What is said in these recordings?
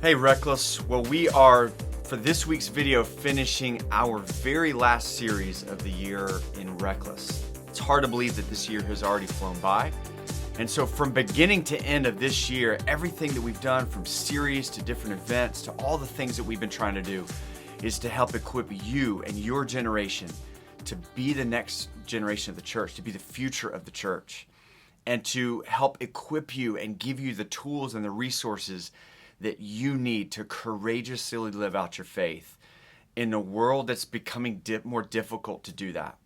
Hey Reckless, well we are, for this week's video, finishing our very last series of the year in Reckless. It's hard to believe that this year has already flown by. And so from beginning to end of this year, everything that we've done, from series to different events to all the things that we've been trying to do, is to help equip you and your generation to be the next generation of the church, to be the future of the church, and to help equip you and give you the tools and the resources that you need to courageously live out your faith in a world that's becoming more difficult to do that.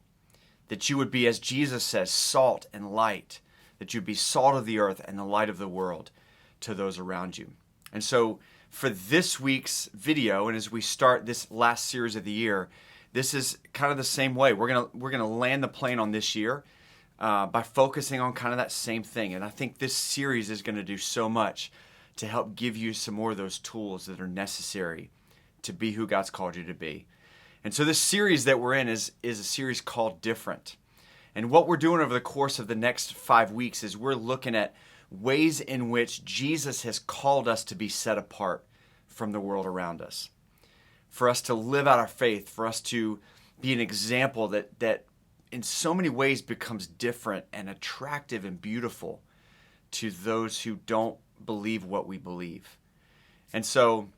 That you would be, as Jesus says, salt and light, that you'd be salt of the earth and the light of the world to those around you. And so for this week's video, and as we start this last series of the year, this is kind of the same way. We're gonna land the plane on this year by focusing on kind of that same thing. And I think this series is going to do so much to help give you some more of those tools that are necessary to be who God's called you to be. And so this series that we're in is a series called Different. And what we're doing over the course of the next 5 weeks is we're looking at ways in which Jesus has called us to be set apart from the world around us. For us to live out our faith, for us to be an example that in so many ways becomes different and attractive and beautiful to those who don't believe what we believe. And so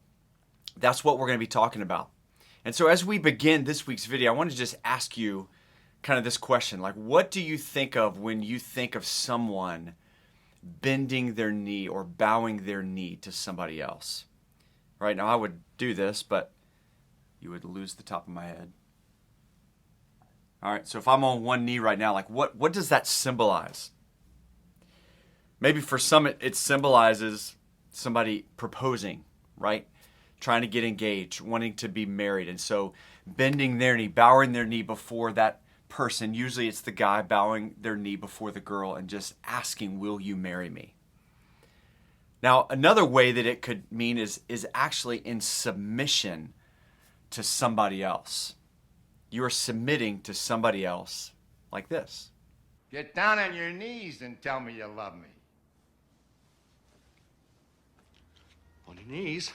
that's what we're going to be talking about. And so as we begin this week's video, I want to just ask you kind of this question, like, what do you think of when you think of someone bending their knee or bowing their knee to somebody else? Right now I would do this, but you would lose the top of my head. All right, so if I'm on one knee right now, like what does that symbolize? Maybe for some it symbolizes somebody proposing, right? Trying to get engaged, wanting to be married. And so bending their knee, bowing their knee before that person, usually it's the guy bowing their knee before the girl and just asking, will you marry me? Now, another way that it could mean is actually in submission to somebody else. You are submitting to somebody else like this. Get down on your knees and tell me you love me. On your knees?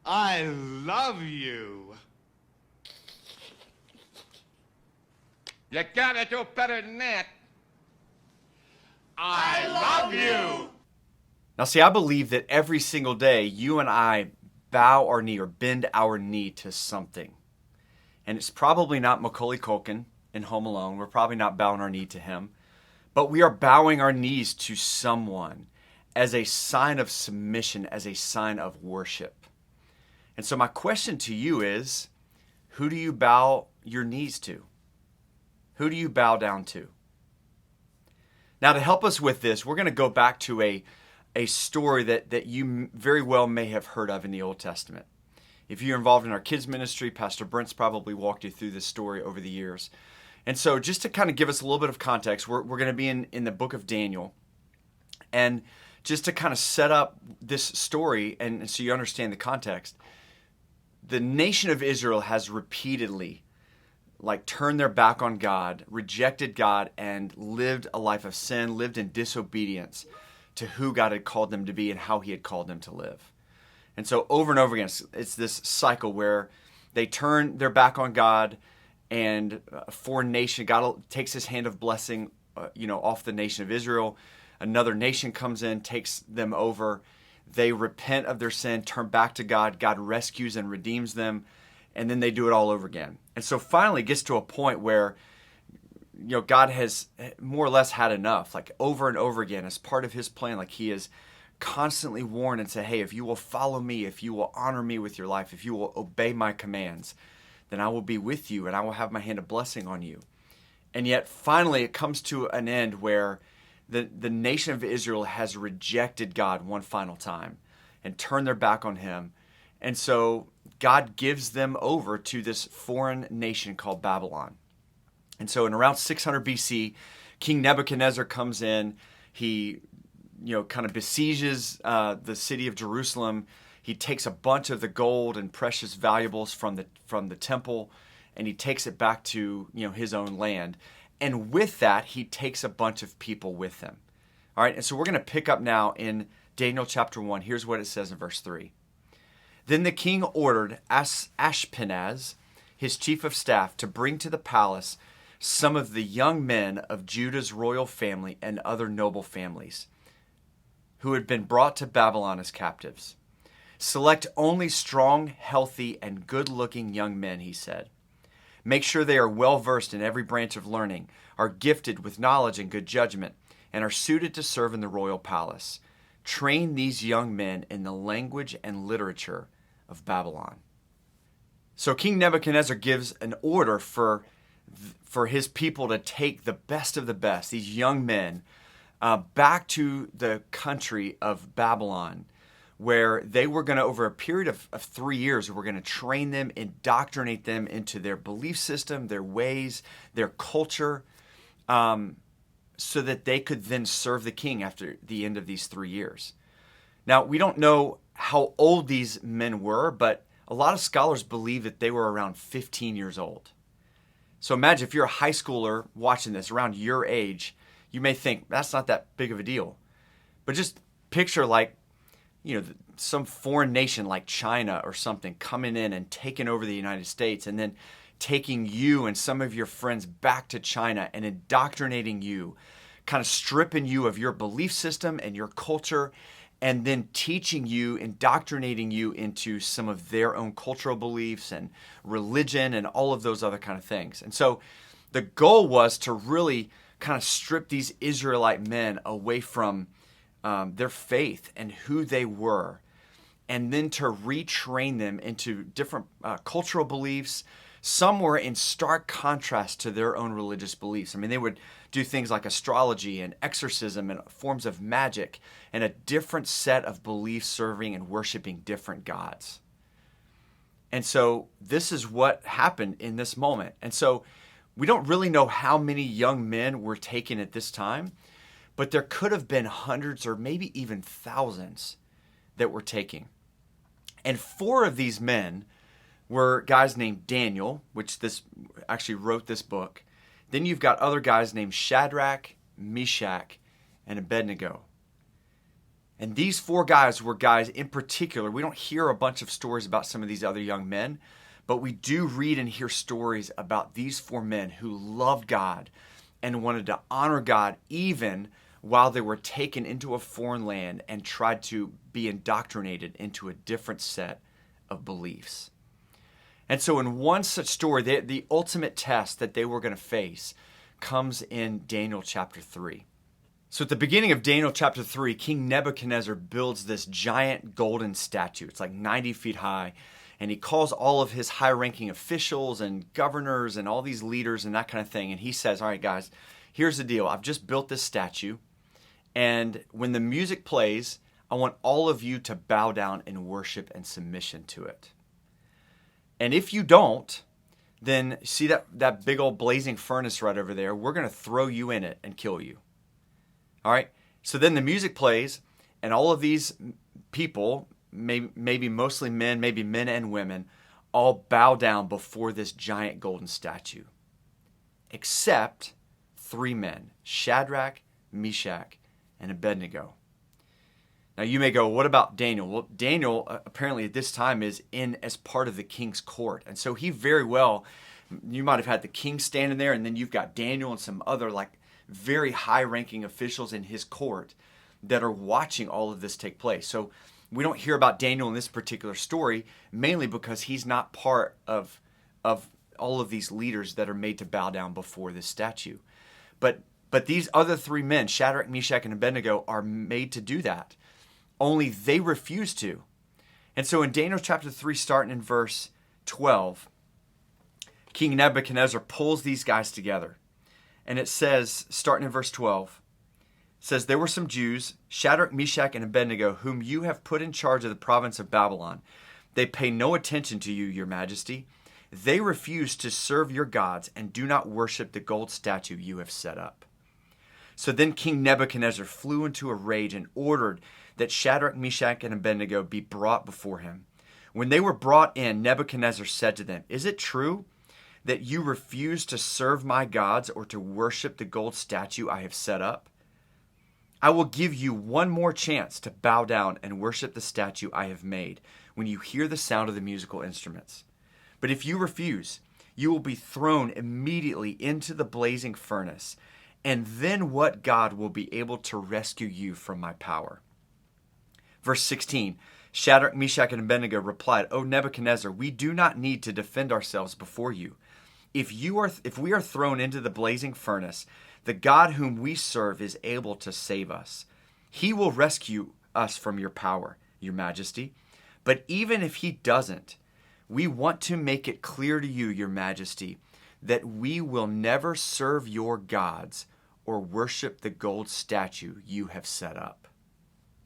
I love you. You gotta do better than that. I love you. Now see, I believe that every single day you and I bow our knee or bend our knee to something. And it's probably not Macaulay Culkin in Home Alone. We're probably not bowing our knee to him. But we are bowing our knees to someone as a sign of submission, as a sign of worship. And so my question to you is, who do you bow your knees to? Who do you bow down to? Now, to help us with this, we're going to go back to a story that you very well may have heard of in the Old Testament. If you're involved in our kids ministry, Pastor Brent's probably walked you through this story over the years. And so just to kind of give us a little bit of context, we're going to be in the book of Daniel. And just to kind of set up this story and so you understand the context, the nation of Israel has repeatedly turned their back on God, rejected God, and lived a life of sin, lived in disobedience to who God had called them to be and how he had called them to live. And so over and over again, it's this cycle where they turn their back on God, and a foreign nation, God takes his hand of blessing, off the nation of Israel. Another nation comes in, takes them over. They repent of their sin, turn back to God. God rescues and redeems them, and then they do it all over again. And so finally it gets to a point where God has more or less had enough, over and over again as part of his plan. He has constantly warn and say, hey, if you will follow me, if you will honor me with your life, if you will obey my commands, then I will be with you and I will have my hand of blessing on you. And yet finally it comes to an end where the nation of Israel has rejected God one final time and turned their back on him. And so God gives them over to this foreign nation called Babylon. And so in around 600 BC, King Nebuchadnezzar comes in. He kind of besieges the city of Jerusalem. He takes a bunch of the gold and precious valuables from the temple and he takes it back to, his own land. And with that, he takes a bunch of people with him. All right, and so we're going to pick up now in Daniel chapter 1. Here's what it says in verse 3. Then the king ordered Ashpenaz, his chief of staff, to bring to the palace some of the young men of Judah's royal family and other noble families who had been brought to Babylon as captives. Select only strong, healthy, and good-looking young men, he said. Make sure they are well-versed in every branch of learning, are gifted with knowledge and good judgment, and are suited to serve in the royal palace. Train these young men in the language and literature of Babylon. So King Nebuchadnezzar gives an order for his people to take the best of the best, these young men, back to the country of Babylon, where they were going to, over a period of 3 years, we're going to train them, indoctrinate them into their belief system, their ways, their culture, so that they could then serve the king after the end of these 3 years. Now, we don't know how old these men were, but a lot of scholars believe that they were around 15 years old. So imagine if you're a high schooler watching this around your age, you may think that's not that big of a deal. But just picture some foreign nation like China or something coming in and taking over the United States, and then taking you and some of your friends back to China and indoctrinating you, kind of stripping you of your belief system and your culture, and then teaching you, indoctrinating you into some of their own cultural beliefs and religion and all of those other kind of things. And so the goal was to really kind of strip these Israelite men away from their faith and who they were, and then to retrain them into different cultural beliefs. Some were in stark contrast to their own religious beliefs. I mean, they would do things like astrology and exorcism and forms of magic, and a different set of beliefs serving and worshiping different gods. And so this is what happened in this moment. And so we don't really know how many young men were taken at this time, but there could have been hundreds or maybe even thousands that were taken. And 4 of these men were guys named Daniel, which this actually wrote this book. Then you've got other guys named Shadrach, Meshach, and Abednego. And these 4 guys were guys in particular. We don't hear a bunch of stories about some of these other young men, but we do read and hear stories about these 4 men who loved God and wanted to honor God even while they were taken into a foreign land and tried to be indoctrinated into a different set of beliefs. And so in one such story, the ultimate test that they were going to face comes in Daniel chapter 3. So at the beginning of Daniel chapter 3, King Nebuchadnezzar builds this giant golden statue. It's like 90 feet high. And he calls all of his high-ranking officials and governors and all these leaders and that kind of thing. And he says, all right, guys, here's the deal. I've just built this statue. And when the music plays, I want all of you to bow down in worship and submission to it. And if you don't, then see that big old blazing furnace right over there? We're going to throw you in it and kill you. All right? So then the music plays, and all of these people, maybe mostly men, maybe men and women, all bow down before this giant golden statue. Except 3 men, Shadrach, Meshach, and Abednego. Now you may go, what about Daniel? Well, Daniel apparently at this time is in as part of the king's court. And so he very well, you might have had the king standing there, and then you've got Daniel and some other very high-ranking officials in his court that are watching all of this take place. So we don't hear about Daniel in this particular story, mainly because he's not part of all of these leaders that are made to bow down before this statue. But these other 3 men, Shadrach, Meshach, and Abednego, are made to do that. Only they refuse to. And so in Daniel chapter 3, starting in verse 12, King Nebuchadnezzar pulls these guys together. And it says, starting in verse 12, it says, there were some Jews, Shadrach, Meshach, and Abednego, whom you have put in charge of the province of Babylon. They pay no attention to you, your majesty. They refuse to serve your gods and do not worship the gold statue you have set up. So then King Nebuchadnezzar flew into a rage and ordered that Shadrach, Meshach, and Abednego be brought before him. When they were brought in, Nebuchadnezzar said to them, is it true that you refuse to serve my gods or to worship the gold statue I have set up? I will give you one more chance to bow down and worship the statue I have made when you hear the sound of the musical instruments. But if you refuse, you will be thrown immediately into the blazing furnace, and then what God will be able to rescue you from my power?" Verse 16, Shadrach, Meshach, and Abednego replied, "O Nebuchadnezzar, we do not need to defend ourselves before you. If we are thrown into the blazing furnace, the God whom we serve is able to save us. He will rescue us from your power, your majesty. But even if he doesn't, we want to make it clear to you, your majesty, that we will never serve your gods or worship the gold statue you have set up."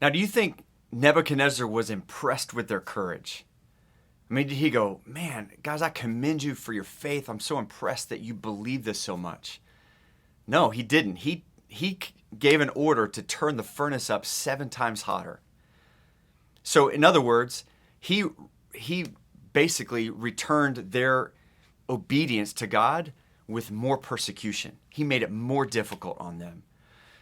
Now, do you think Nebuchadnezzar was impressed with their courage? I mean, did he go, "Man, guys, I commend you for your faith. I'm so impressed that you believe this so much"? No, he didn't. He gave an order to turn the furnace up 7 times hotter. So in other words, he basically returned their obedience to God with more persecution. He made it more difficult on them.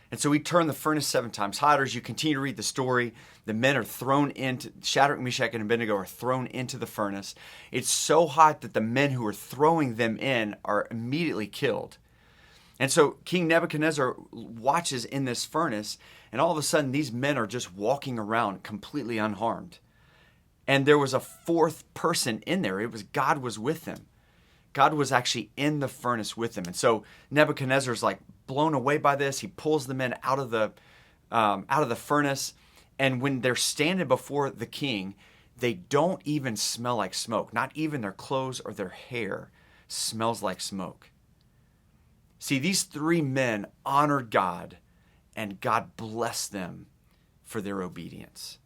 And so he turned the furnace 7 times hotter. As you continue to read the story, the men are thrown into, Shadrach, Meshach, and Abednego are thrown into the furnace. It's so hot that the men who are throwing them in are immediately killed. And so King Nebuchadnezzar watches in this furnace, and all of a sudden these men are just walking around completely unharmed. And there was a 4th person in there. It was God was with them. God was actually in the furnace with them. And so Nebuchadnezzar's like blown away by this. He pulls the men out of the furnace. And when they're standing before the king, they don't even smell like smoke. Not even their clothes or their hair smells like smoke. See, these 3 men honored God, and God blessed them for their obedience.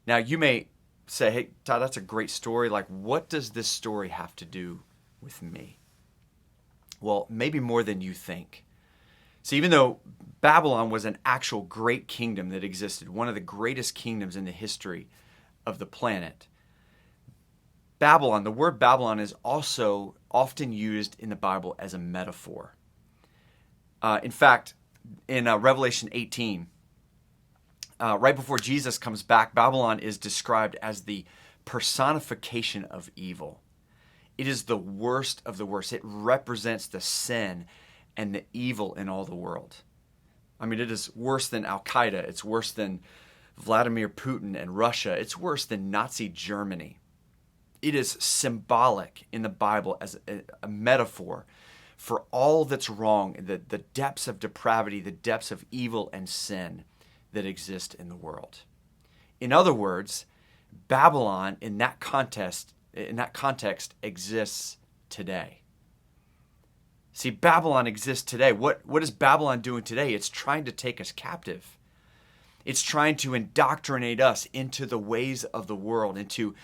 Now, you may say, "Hey, Todd, that's a great story. Like, what does this story have to do with me?" Well, maybe more than you think. See, even though Babylon was an actual great kingdom that existed, one of the greatest kingdoms in the history of the planet, Babylon, the word Babylon is also often used in the Bible as a metaphor. In fact, in Revelation 18, right before Jesus comes back, Babylon is described as the personification of evil. It is the worst of the worst. It represents the sin and the evil in all the world. I mean, it is worse than Al-Qaeda. It's worse than Vladimir Putin and Russia. It's worse than Nazi Germany. It is symbolic in the Bible as a metaphor for all that's wrong, the depths of depravity, the depths of evil and sin that exist in the world. In other words, Babylon in that context exists today. See, Babylon exists today. What is Babylon doing today? It's trying to take us captive. It's trying to indoctrinate us into the ways of the world, into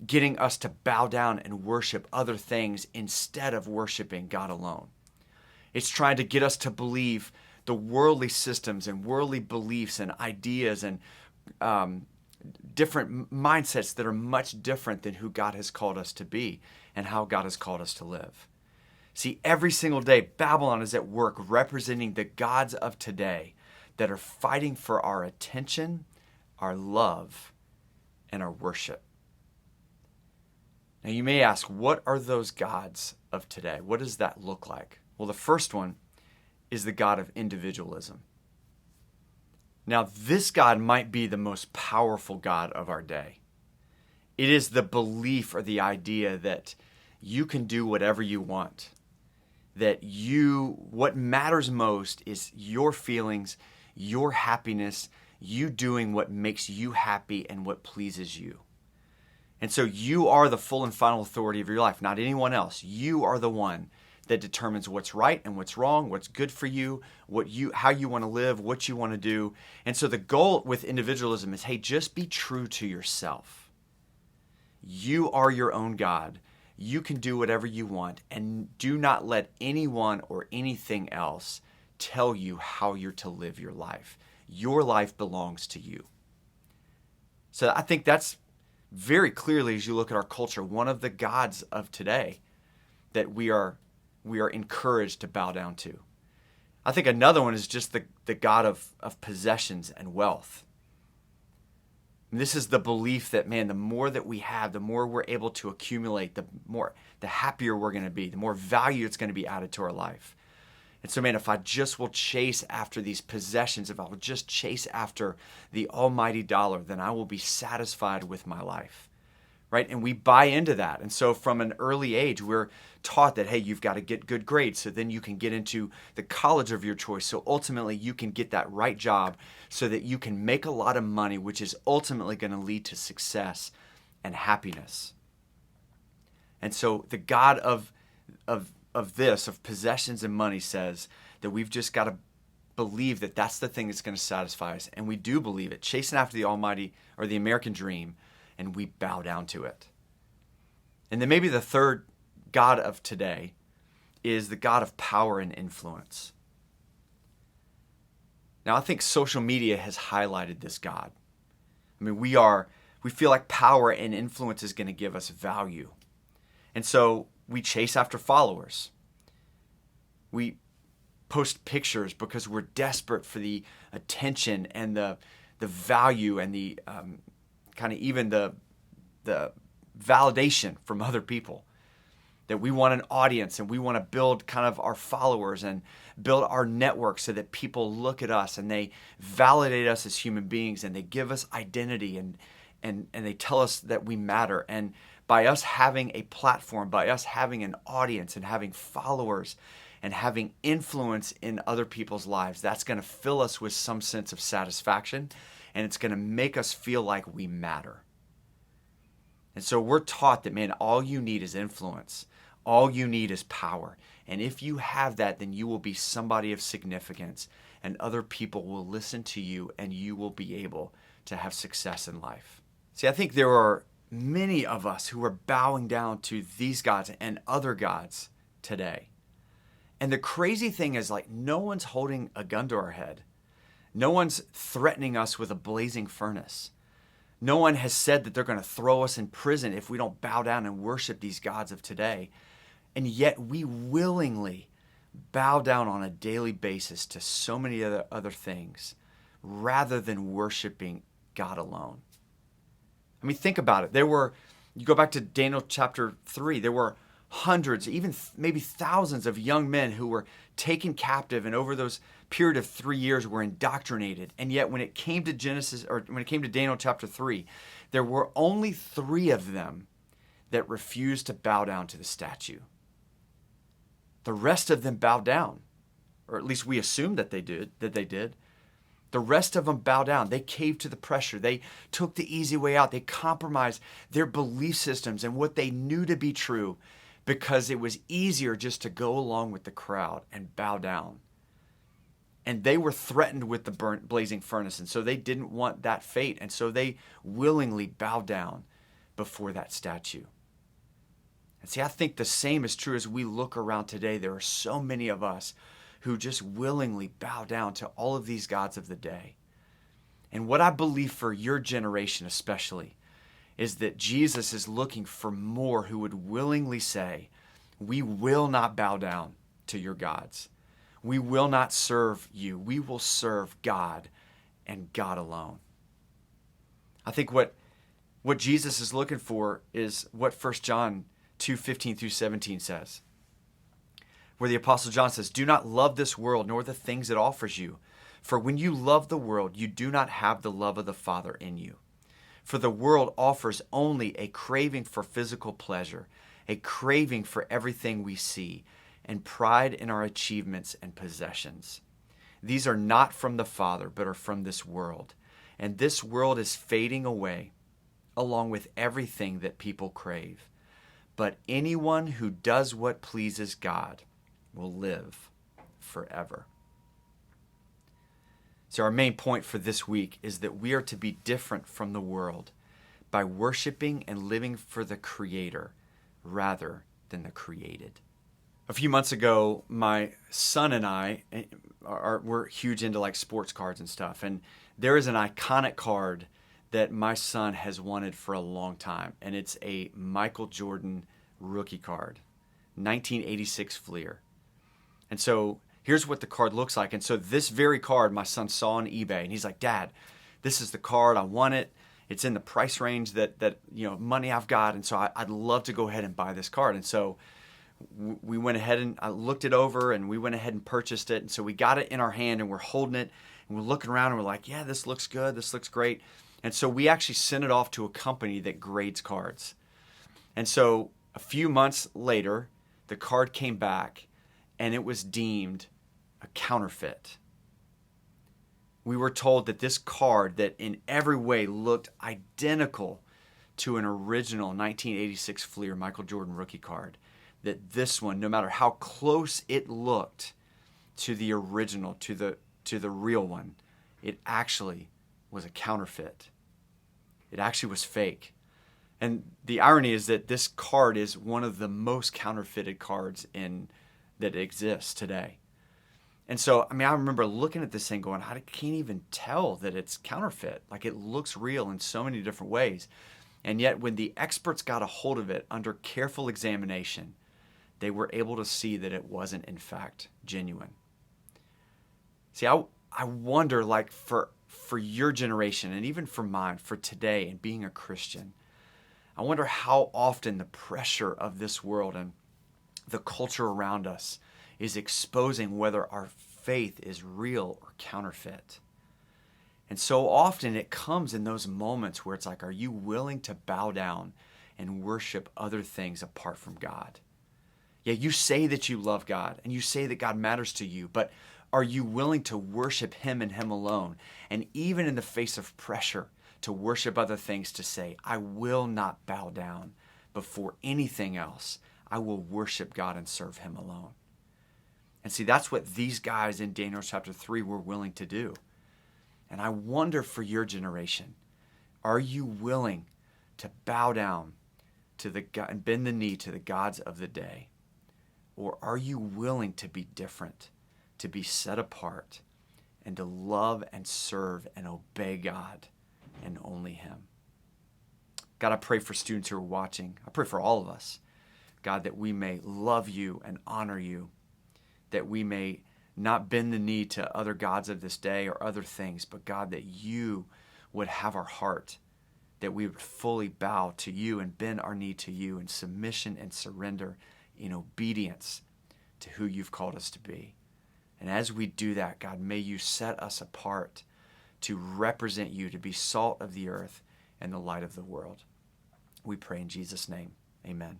getting us to bow down and worship other things instead of worshiping God alone. It's trying to get us to believe the worldly systems and worldly beliefs and ideas and different mindsets that are much different than who God has called us to be and how God has called us to live. See, every single day, Babylon is at work representing the gods of today that are fighting for our attention, our love, and our worship. Now, you may ask, what are those gods of today? What does that look like? Well, the first one is the God of individualism. Now, this God might be the most powerful God of our day. It is the belief or the idea that you can do whatever you want, that what matters most is your feelings, your happiness, you doing what makes you happy and what pleases you. And so you are the full and final authority of your life, not anyone else. You are the one that determines what's right and what's wrong, what's good for you, how you want to live, what you want to do. And so the goal with individualism is, hey, just be true to yourself. You are your own God. You can do whatever you want, and do not let anyone or anything else tell you how you're to live your life. Your life belongs to you. So I think that's very clearly, as you look at our culture, one of the gods of today. that we are encouraged to bow down to. I think another one is just the God of possessions and wealth. And this is the belief that, man, the more that we have, the more we're able to accumulate, the happier we're going to be, the more value it's going to be added to our life. And so, man, if I just will chase after these possessions, if I will just chase after the almighty dollar, then I will be satisfied with my life, right? And we buy into that. And so from an early age, we're taught that, hey, you've got to get good grades so then you can get into the college of your choice. So ultimately, you can get that right job so that you can make a lot of money, which is ultimately going to lead to success and happiness. And so the God of possessions and money says that we've just got to believe that that's the thing that's going to satisfy us. And we do believe it, chasing after the almighty or the American dream, and we bow down to it. And then maybe the third God of today is the God of power and influence. Now, I think social media has highlighted this God. I mean, we feel like power and influence is going to give us value. And so we chase after followers. We post pictures because we're desperate for the attention and the value and the kind of even the validation from other people. That we want an audience and we want to build kind of our followers and build our network so that people look at us and they validate us as human beings and they give us identity and they tell us that we matter. And by us having a platform, by us having an audience and having followers and having influence in other people's lives, that's going to fill us with some sense of satisfaction and it's going to make us feel like we matter. And so we're taught that, man, all you need is influence. All you need is power. And if you have that, then you will be somebody of significance and other people will listen to you and you will be able to have success in life. See, I think there are many of us who are bowing down to these gods and other gods today. And the crazy thing is, like, no one's holding a gun to our head. No one's threatening us with a blazing furnace. No one has said that they're going to throw us in prison if we don't bow down and worship these gods of today. And yet we willingly bow down on a daily basis to so many other things rather than worshiping God alone. I mean, think about it. You go back to Daniel chapter 3, there were hundreds, even maybe thousands of young men who were taken captive and over those period of 3 years were indoctrinated. And yet when it came to Daniel chapter 3, there were only 3 of them that refused to bow down to the statue. The rest of them bowed down, or at least we assumed that they did. The rest of them bowed down. They caved to the pressure. They took the easy way out. They compromised their belief systems and what they knew to be true because it was easier just to go along with the crowd and bow down. And they were threatened with the blazing furnace, and so they didn't want that fate, and so they willingly bowed down before that statue. And see, I think the same is true as we look around today. There are so many of us who just willingly bow down to all of these gods of the day. And what I believe for your generation especially is that Jesus is looking for more who would willingly say, we will not bow down to your gods. We will not serve you. We will serve God and God alone. I think what Jesus is looking for is what 1 John 2:15 through 17 says, where the Apostle John says, do not love this world nor the things it offers you. For when you love the world, you do not have the love of the Father in you. For the world offers only a craving for physical pleasure, a craving for everything we see, and pride in our achievements and possessions. These are not from the Father, but are from this world. And this world is fading away, along with everything that people crave. But anyone who does what pleases God will live forever. So our main point for this week is that we are to be different from the world by worshiping and living for the Creator rather than the created. A few months ago, my son and I we're huge into like sports cards and stuff. And there is an iconic card that my son has wanted for a long time. And it's a Michael Jordan rookie card 1986 Fleer. And so here's what the card looks like. And so this very card my son saw on eBay, and he's like, Dad, this is the card. I want it. It's in the price range that money I've got. And so I'd love to go ahead and buy this card. And so we went ahead and I looked it over, and we went ahead and purchased it. And so we got it in our hand, and we're holding it, and we're looking around, and we're like, yeah, this looks good. This looks great. And so we actually sent it off to a company that grades cards. And so a few months later, the card came back, and it was deemed a counterfeit. We were told that this card that in every way looked identical to an original 1986 Fleer Michael Jordan rookie card, that this one, no matter how close it looked to the original, to the real one, it actually was a counterfeit. It actually was fake. And the irony is that this card is one of the most counterfeited cards that exists today. And so, I remember looking at this thing going, I can't even tell that it's counterfeit. Like, it looks real in so many different ways. And yet, when the experts got a hold of it under careful examination, they were able to see that it wasn't, in fact, genuine. See, I wonder, like, for your generation, and even for mine, for today and being a Christian, I wonder how often the pressure of this world and the culture around us is exposing whether our faith is real or counterfeit. And so often it comes in those moments where it's like, are you willing to bow down and worship other things apart from God? Yeah, you say that you love God and you say that God matters to you, but are you willing to worship Him and Him alone? And even in the face of pressure to worship other things, to say, I will not bow down before anything else. I will worship God and serve Him alone. And see, that's what these guys in Daniel chapter 3 were willing to do. And I wonder for your generation, are you willing to bow down to the God and bend the knee to the gods of the day? Or are you willing to be different, to be set apart, and to love and serve and obey God and only Him? God, I pray for students who are watching. I pray for all of us, God, that we may love You and honor You, that we may not bend the knee to other gods of this day or other things, but God, that You would have our heart, that we would fully bow to You and bend our knee to You in submission and surrender, in obedience to who You've called us to be. And as we do that, God, may You set us apart to represent You, to be salt of the earth and the light of the world. We pray in Jesus' name. Amen.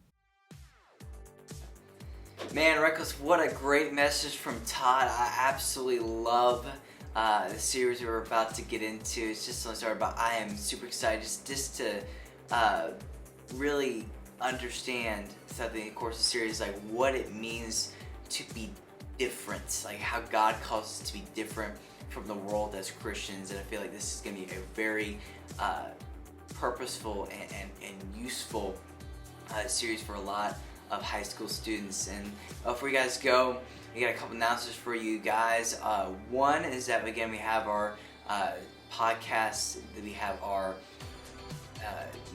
Man, Reckless, what a great message from Todd. I absolutely love the series we're about to get into. It's just something started about. I am super excited just to really understand throughout the course of the series, like what it means to be different, like how God calls us to be different from the world as Christians. And I feel like this is going to be a very purposeful and useful series for a lot of high school students. And before you guys go, we got a couple announcements for you guys. One is that, again, we have our podcast, we have our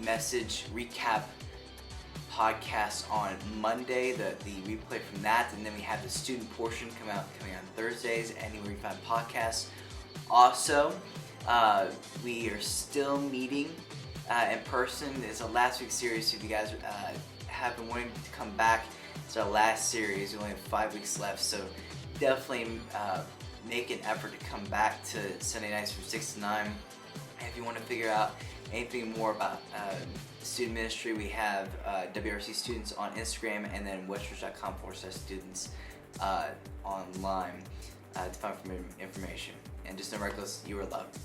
message recap podcast on Monday, the replay from that, and then we have the student portion coming on Thursdays, anywhere you find podcasts. Also, we are still meeting in person. It's a last week series, so if you guys have been wanting to come back, it's our last series. We only have 5 weeks left, so definitely make an effort to come back to Sunday nights from 6 to 9. And if you want to figure out anything more about student ministry, we have WRC Students on Instagram, and then westchurch.com/students online to find information. And just know, Reckless, you are loved.